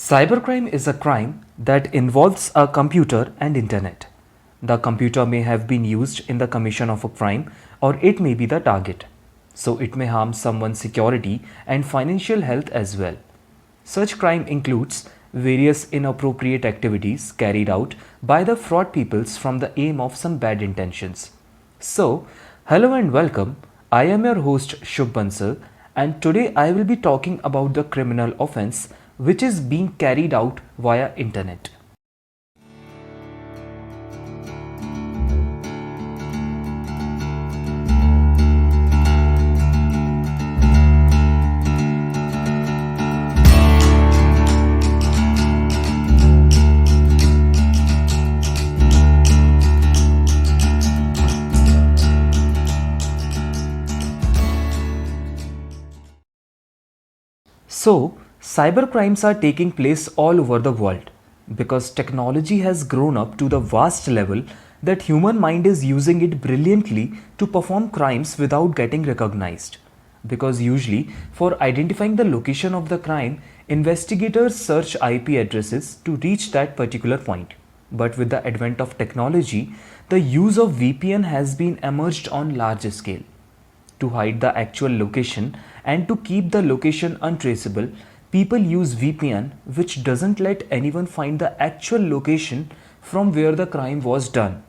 Cybercrime is a crime that involves a computer and internet. The computer may have been used in the commission of a crime or it may be the target. So it may harm someone's security and financial health as well. Such crime includes various inappropriate activities carried out by the fraud peoples from the aim of some bad intentions. So, hello and welcome. I am your host Shubh Bansal and today I will be talking about the criminal offense which is being carried out via internet. So, cybercrimes are taking place all over the world because technology has grown up to the vast level that human mind is using it brilliantly to perform crimes without getting recognized. Because usually, for identifying the location of the crime, investigators search IP addresses to reach that particular point. But with the advent of technology, the use of VPN has been emerged on large scale. To hide the actual location and to keep the location untraceable, people use VPN, which doesn't let anyone find the actual location from where the crime was done.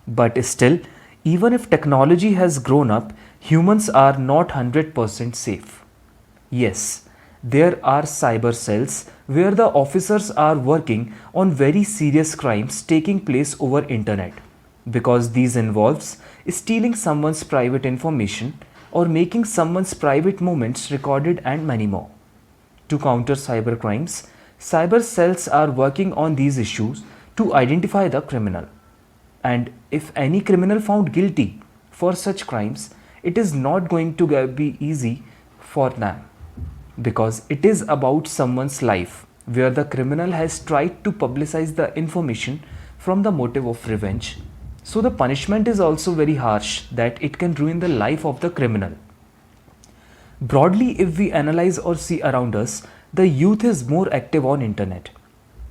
But still, even if technology has grown up, humans are not 100% safe. Yes, there are cyber cells where the officers are working on very serious crimes taking place over internet because these involves stealing someone's private information or making someone's private moments recorded and many more. To counter cyber crimes, cyber cells are working on these issues to identify the criminal. And if any criminal found guilty for such crimes, it is not going to be easy for them because it is about someone's life where the criminal has tried to publicize the information from the motive of revenge. So the punishment is also very harsh that it can ruin the life of the criminal. Broadly, if we analyze or see around us, the youth is more active on internet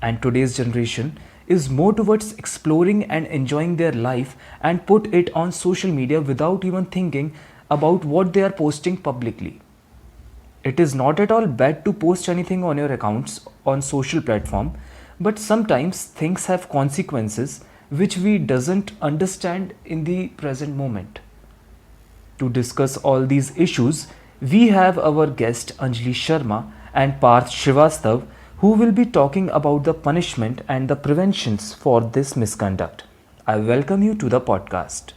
and today's generation is more towards exploring and enjoying their life and put it on social media without even thinking about what they are posting publicly. It is not at all bad to post anything on your accounts on social platform, but sometimes things have consequences which we doesn't understand in the present moment. To discuss all these issues, we have our guest Anjali Sharma and Parth Srivastav who will be talking about the punishment and the preventions for this misconduct. I welcome you to the podcast.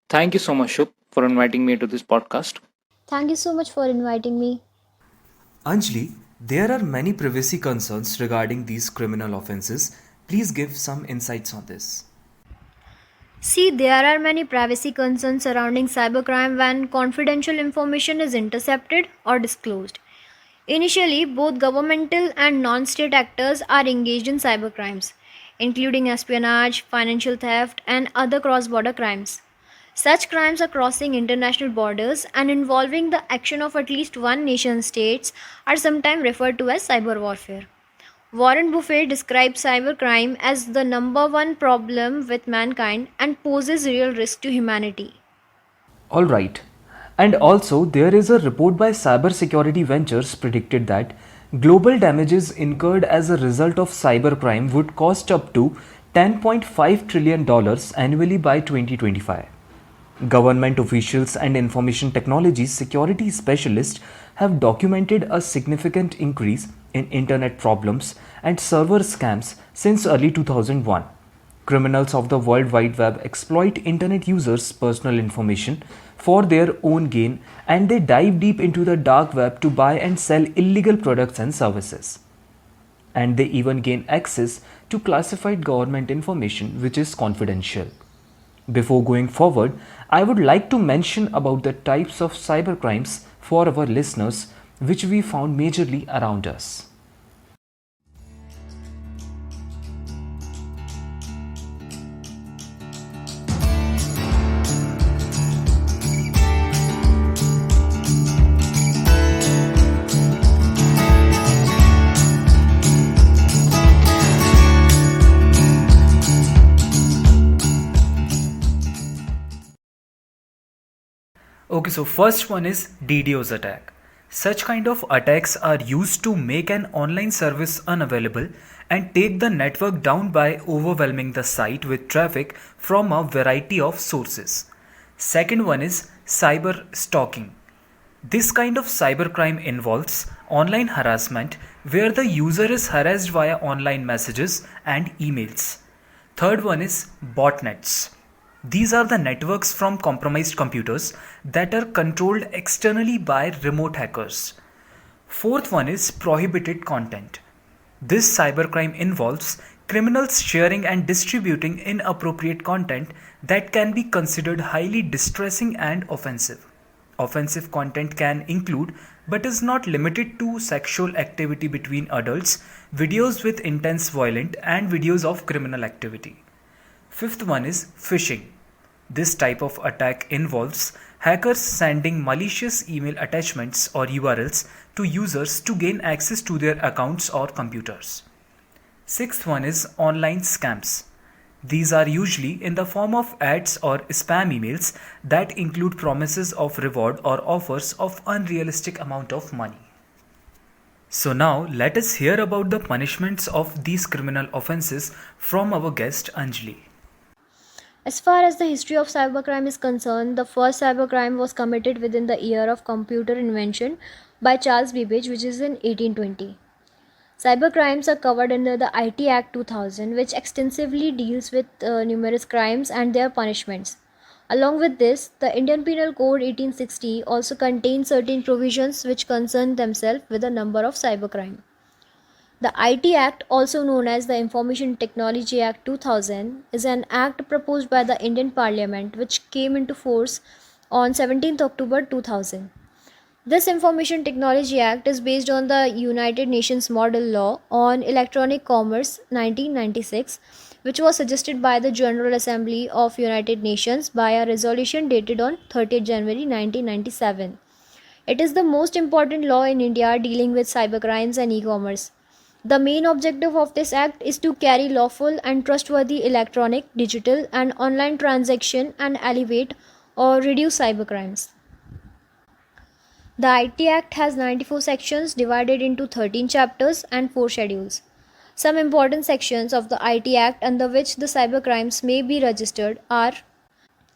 Thank you so much, Shub, for inviting me to this podcast. Thank you so much for inviting me. Anjali, there are many privacy concerns regarding these criminal offenses. Please give some insights on this. See, there are many privacy concerns surrounding cybercrime when confidential information is intercepted or disclosed. Initially, both governmental and non state actors are engaged in cybercrimes, including espionage, financial theft, and other cross border crimes. Such crimes are crossing international borders and involving the action of at least one nation states are sometimes referred to as cyber warfare. Warren Buffett describes cybercrime as the number one problem with mankind and poses real risk to humanity. All right. And also, there is a report by Cybersecurity Ventures predicted that global damages incurred as a result of cybercrime would cost up to $10.5 trillion annually by 2025. Government officials and information technology security specialists have documented a significant increase in internet problems and server scams since early 2001. Criminals of the World Wide Web exploit internet users' personal information for their own gain and they dive deep into the dark web to buy and sell illegal products and services. And they even gain access to classified government information which is confidential. Before going forward, I would like to mention about the types of cybercrimes for our listeners which we found majorly around us. Okay, so first one is DDoS attack. Such kind of attacks are used to make an online service unavailable and take the network down by overwhelming the site with traffic from a variety of sources. Second one is cyber stalking. This kind of cybercrime involves online harassment where the user is harassed via online messages and emails. Third one is botnets. These are the networks from compromised computers that are controlled externally by remote hackers. Fourth one is prohibited content. This cybercrime involves criminals sharing and distributing inappropriate content that can be considered highly distressing and offensive. Offensive content can include, but is not limited to, sexual activity between adults, videos with intense violent, and videos of criminal activity. Fifth one is phishing. This type of attack involves hackers sending malicious email attachments or URLs to users to gain access to their accounts or computers. Sixth one is online scams. These are usually in the form of ads or spam emails that include promises of reward or offers of unrealistic amount of money. So now let us hear about the punishments of these criminal offenses from our guest Anjali. As far as the history of cybercrime is concerned, the first cybercrime was committed within the year of computer invention by Charles Babbage, which is in 1820. Cybercrimes are covered under the IT Act 2000, which extensively deals with numerous crimes and their punishments. Along with this, the Indian Penal Code 1860 also contains certain provisions which concern themselves with a number of cybercrime. The IT Act, also known as the Information Technology Act 2000, is an act proposed by the Indian Parliament which came into force on 17th October 2000. This Information Technology Act is based on the United Nations Model Law on Electronic Commerce 1996, which was suggested by the General Assembly of United Nations by a resolution dated on 30th January 1997. It is the most important law in India dealing with cybercrimes and e-commerce. The main objective of this act is to carry lawful and trustworthy electronic, digital, and online transaction and alleviate or reduce cybercrimes. The IT Act has 94 sections divided into 13 chapters and 4 schedules. Some important sections of the IT Act under which the cybercrimes may be registered are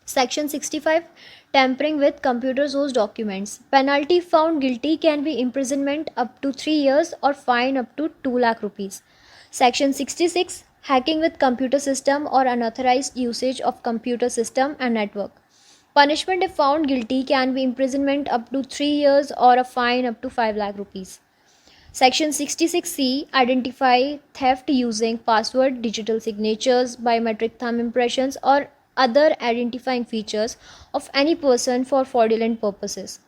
Section 65, tampering with computer source documents. Penalty found guilty can be imprisonment up to 3 years or fine up to 2 lakh rupees. Section 66, hacking with computer system or unauthorized usage of computer system and network. Punishment if found guilty can be imprisonment up to 3 years or a fine up to 5 lakh rupees. Section 66C, identify theft using password, digital signatures, biometric thumb impressions, or other identifying features of any person for fraudulent purposes.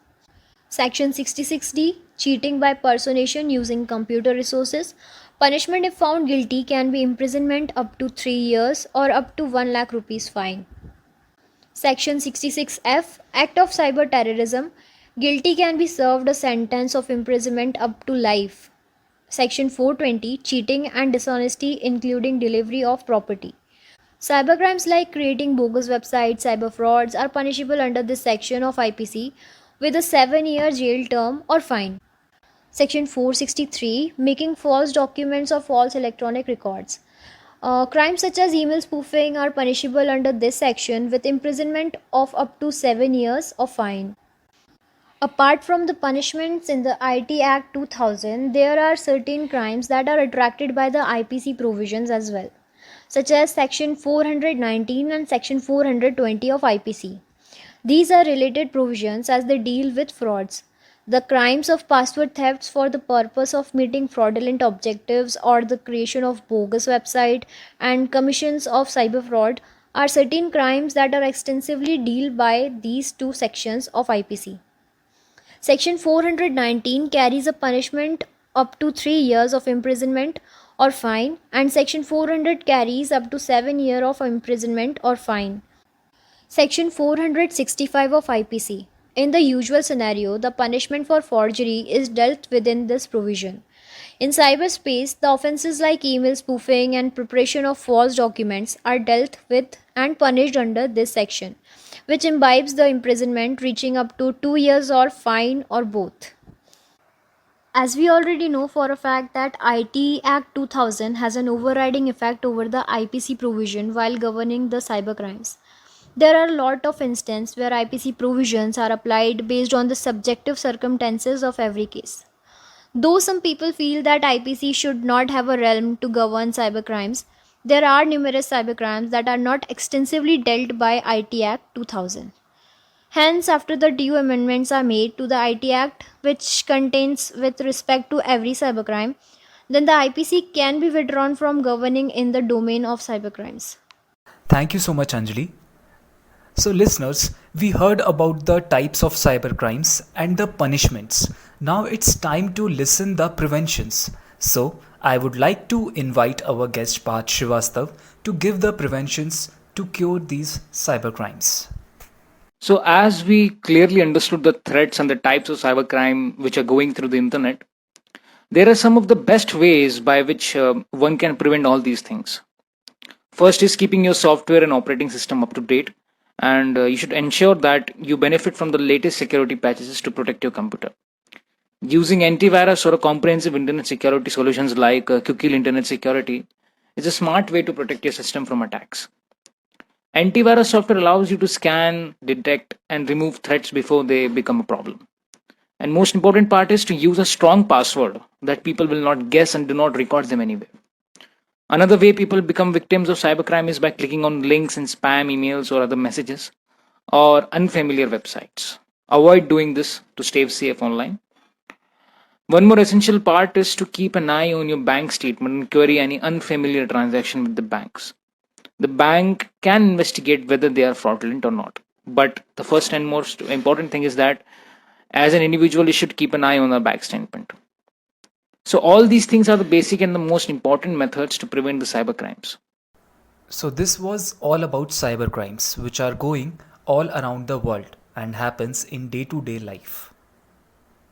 Section 66D, cheating by personation using computer resources. Punishment if found guilty can be imprisonment up to 3 years or up to 1 lakh rupees fine. Section 66F, act of cyber terrorism. Guilty can be served a sentence of imprisonment up to life. Section 420, cheating and dishonesty including delivery of property. Cybercrimes like creating bogus websites, cyber frauds are punishable under this section of IPC with a 7-year jail term or fine. Section 463, making false documents or false electronic records. Crimes such as email spoofing are punishable under this section with imprisonment of up to 7 years or fine. Apart from the punishments in the IT Act 2000, there are certain crimes that are attracted by the IPC provisions as well, such as Section 419 and Section 420 of IPC. These are related provisions as they deal with frauds. The crimes of password thefts for the purpose of meeting fraudulent objectives or the creation of bogus website and commissions of cyber fraud are certain crimes that are extensively dealt by these two sections of IPC. Section 419 carries a punishment up to 3 years of imprisonment or fine, and Section 400 carries up to 7 years of imprisonment or fine. Section 465 of IPC. In the usual scenario, the punishment for forgery is dealt within this provision. In cyberspace, the offenses like email spoofing and preparation of false documents are dealt with and punished under this section. which imbibes the imprisonment reaching up to 2 years or fine or both. As we already know for a fact that IT Act 2000 has an overriding effect over the IPC provision while governing the cybercrimes. There are a lot of instances where IPC provisions are applied based on the subjective circumstances of every case. Though some people feel that IPC should not have a realm to govern cybercrimes, there are numerous cybercrimes that are not extensively dealt by IT Act 2000. Hence, after the due amendments are made to the IT Act, which contains with respect to every cybercrime, then the IPC can be withdrawn from governing in the domain of cybercrimes. Thank you so much, Anjali. So, listeners, we heard about the types of cybercrimes and the punishments. Now it's time to listen the preventions. So, I would like to invite our guest Parth Srivastav to give the preventions to cure these cybercrimes. So, as we clearly understood the threats and the types of cybercrime which are going through the internet, there are some of the best ways by which one can prevent all these things. First is keeping your software and operating system up to date, and you should ensure that you benefit from the latest security patches to protect your computer. Using antivirus or a comprehensive internet security solutions like Cookie Internet Security is a smart way to protect your system from attacks. Antivirus software allows you to scan, detect, and remove threats before they become a problem. And most important part is to use a strong password that people will not guess and do not record them anywhere. Another way people become victims of cybercrime is by clicking on links in spam emails or other messages or unfamiliar websites. Avoid doing this to stay safe online. One more essential part is to keep an eye on your bank statement and query any unfamiliar transaction with the banks. The bank can investigate whether they are fraudulent or not. But the first and most important thing is that as an individual, you should keep an eye on the bank statement. So, all these things are the basic and the most important methods to prevent the cybercrimes. So this was all about cybercrimes which are going all around the world and happens in day-to-day life.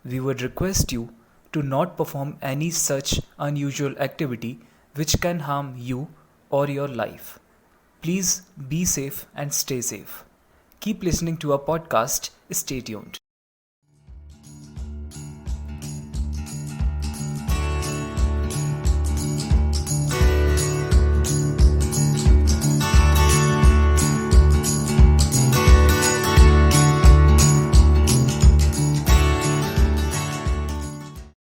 We would request you to not perform any such unusual activity which can harm you or your life. Please be safe and stay safe. Keep listening to our podcast. Stay tuned.